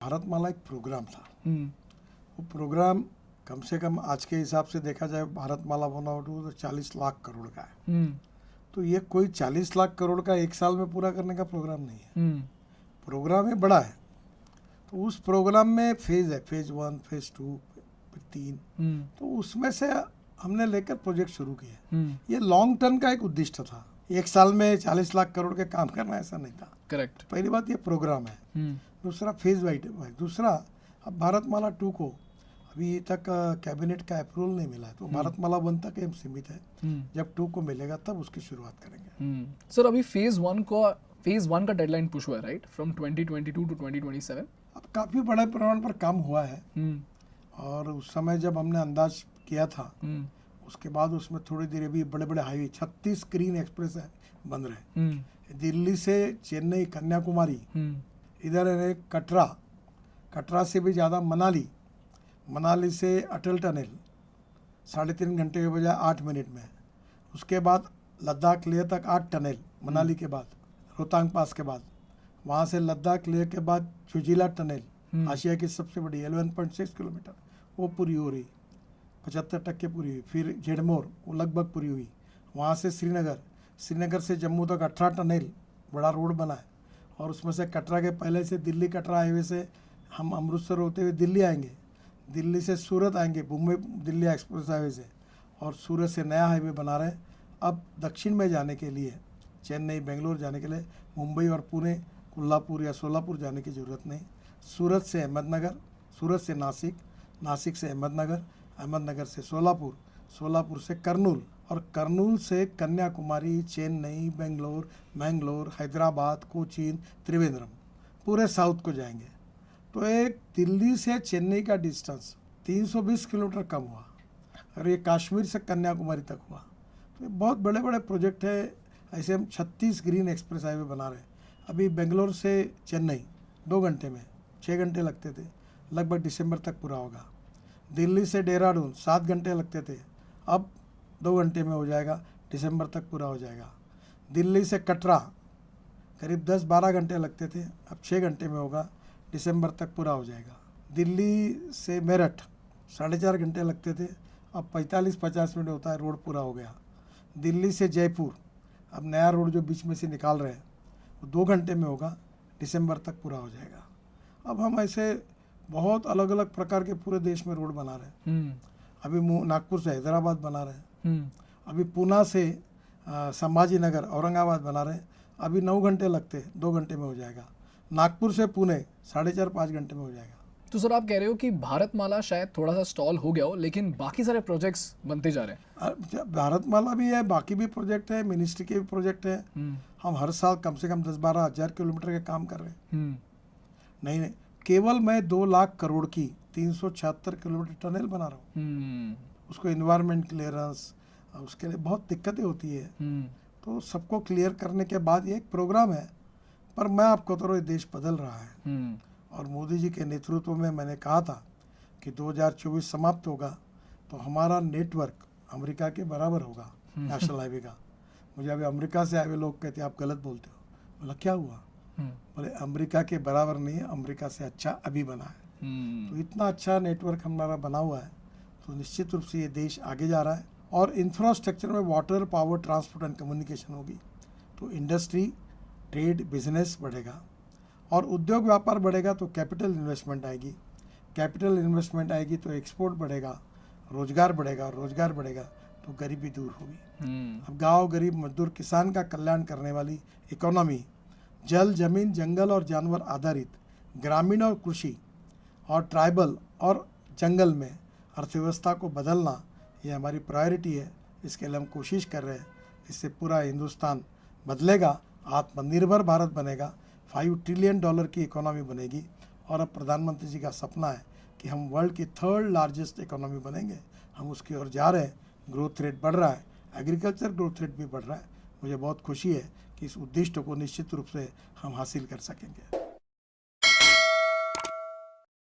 भारतमाला एक प्रोग्राम था। वो प्रोग्राम कम से कम आज के हिसाब से देखा जाए भारतमाला बना हो तो 40 लाख करोड़ का है। तो ये कोई 40 लाख करोड़ का एक साल में पूरा करने का प्रोग्राम नहीं है। प्रोग्राम है बड़ा है। तो उस प्रोग्राम में फेज है, फेज 1, फेज 2, फिर 3। तो उसमें से हमने लेकर प्रोजेक्ट शुरू किए। ये लॉन्ग टर्म का एक उद्देश्य था। एक साल में 40 लाख करोड़ के काम करना ऐसा नहीं था। करेक्ट। पहली बात ये प्रोग्राम है। दूसरा फेज वाइज। दूसरा अब भारतमाला 2 को अभी तक कैबिनेट का अप्रूवल नहीं मिला है, तो भारतमाला 1 तक हम सीमित है। जब 2 को मिलेगा तब उसकी शुरुआत करेंगे। सर अभी फेज 1 का डेडलाइन पुश हुआ है, राइट, फ्रॉम 2022 टू 2027। अब काफी बड़े पैमाने पर काम हुआ है। और उस समय जब हमने अंदाज किया था उसके बाद उसमें थोड़ी देर भी बड़े बड़े हाईवे 36 ग्रीन एक्सप्रेस है बन रहे। दिल्ली से चेन्नई, कन्याकुमारी, इधर है कटरा से भी ज़्यादा मनाली से अटल टनल 3.5 घंटे के बजाय 8 मिनट में। उसके बाद लद्दाख लेह तक 8 टनल मनाली के बाद, रोहतांग पास के बाद। वहाँ से लद्दाख लेह के बाद चुजिला टनल आशिया की सबसे बड़ी 11.6 किलोमीटर, वो पूरी हो रही, 75% पूरी हुई। फिर जेडमोर वो लगभग पूरी हुई। वहाँ से श्रीनगर से जम्मू तक 18 टनल बड़ा रोड बना है। और उसमें से कटरा के पहले से दिल्ली कटरा हाईवे से हम अमृतसर होते हुए दिल्ली आएंगे, दिल्ली से सूरत आएंगे मुंबई दिल्ली एक्सप्रेस हाईवे से, और सूरत से नया हाईवे बना रहे हैं। अब दक्षिण में जाने के लिए, चेन्नई बेंगलोर जाने के लिए मुंबई और पुणे, कोल्हापुर या सोलापुर जाने की ज़रूरत नहीं। सूरत से अहमदनगर, सूरत से नासिक, नासिक से अहमदनगर, अहमदनगर से सोलापुर, सोलापुर से कर्नूल, और कर्नूल से कन्याकुमारी, चेन्नई, बेंगलोर, मैंगलोर, हैदराबाद, कोचीन, त्रिवेंद्रम, पूरे साउथ को जाएंगे। तो एक दिल्ली से चेन्नई का डिस्टेंस 320 किलोमीटर कम हुआ, और ये कश्मीर से कन्याकुमारी तक हुआ। तो ये बहुत बड़े बड़े प्रोजेक्ट है। ऐसे हम 36 ग्रीन एक्सप्रेस हाईवे बना रहे हैं। अभी बेंगलोर से चेन्नई 2 घंटे में, 6 घंटे लगते थे, लगभग दिसंबर तक पूरा होगा। दिल्ली से देहरादून 7 घंटे लगते थे, अब 2 घंटे में हो जाएगा, दिसंबर तक पूरा हो जाएगा। दिल्ली से कटरा करीब 10-12 घंटे लगते थे, अब 6 घंटे में होगा, दिसंबर तक पूरा हो जाएगा। दिल्ली से मेरठ 4.5 घंटे लगते थे, अब 45-50 मिनट होता है, रोड पूरा हो गया। दिल्ली से जयपुर, अब नया रोड जो बीच में से निकाल रहे हैं वो 2 घंटे में होगा, दिसंबर तक पूरा हो जाएगा। अब हम ऐसे बहुत अलग अलग प्रकार के पूरे देश में रोड बना रहे हैं। अभी नागपुर से हैदराबाद बना रहे हैं, अभी पूना से संभाजी नगर औरंगाबाद बना रहे हैं, अभी 9 घंटे लगते, 2 घंटे में हो जाएगा। नागपुर से पुणे 4.5-5 घंटे में हो जाएगा। तो सर आप कह रहे हो कि भारतमाला शायद थोड़ा सा स्टॉल हो गया हो, लेकिन बाकी सारे प्रोजेक्ट्स बनते जा रहे हैं। भारतमाला भी है, बाकी भी प्रोजेक्ट है, मिनिस्ट्री के भी प्रोजेक्ट है। हम हर साल कम से कम 10-12 हज़ार किलोमीटर के काम कर रहे हैं। नहीं, केवल मैं 2 लाख करोड़ की 376 किलोमीटर टनल बना रहा हूँ। उसको एनवायरमेंट क्लियरेंस, उसके लिए बहुत दिक्कतें होती है। तो सबको क्लियर करने के बाद ये एक प्रोग्राम है। पर मैं आपको तो ये देश बदल रहा है, और मोदी जी के नेतृत्व में मैंने कहा था कि 2024 समाप्त होगा तो हमारा नेटवर्क अमेरिका के बराबर होगा नेशनल हाईवे का। मुझे अभी अमेरिका से आए हुए लोग कहते हैं आप गलत बोलते हो। बोला क्या हुआ? बोले अमेरिका के बराबर नहीं है, अमेरिका से अच्छा अभी बना है। तो इतना अच्छा नेटवर्क हमारा बना हुआ है, तो निश्चित रूप से ये देश आगे जा रहा है। और इंफ्रास्ट्रक्चर में water, power, transport and communication होगी, तो इंडस्ट्री, ट्रेड, बिजनेस बढ़ेगा, और उद्योग व्यापार बढ़ेगा तो कैपिटल इन्वेस्टमेंट आएगी, कैपिटल इन्वेस्टमेंट आएगी तो एक्सपोर्ट बढ़ेगा, रोजगार बढ़ेगा, और रोजगार बढ़ेगा तो गरीबी दूर होगी। अब गांव, गरीब, मजदूर, किसान का कल्याण करने वाली इकोनॉमी, जल, जमीन, जंगल और जानवर आधारित ग्रामीण और कृषि और ट्राइबल और जंगल में अर्थव्यवस्था को बदलना, ये हमारी प्रायोरिटी है। इसके लिए हम कोशिश कर रहे हैं। इससे पूरा हिंदुस्तान बदलेगा, आत्मनिर्भर भारत बनेगा, $5 ट्रिलियन की इकोनॉमी बनेगी। और अब प्रधानमंत्री जी का सपना है कि हम वर्ल्ड की 3rd लार्जेस्ट इकोनॉमी बनेंगे। हम उसकी ओर जा रहे हैं। ग्रोथ रेट बढ़ रहा है, एग्रीकल्चर ग्रोथ रेट भी बढ़ रहा है। मुझे बहुत खुशी है कि इस उद्देश्य को निश्चित रूप से हम हासिल कर सकेंगे।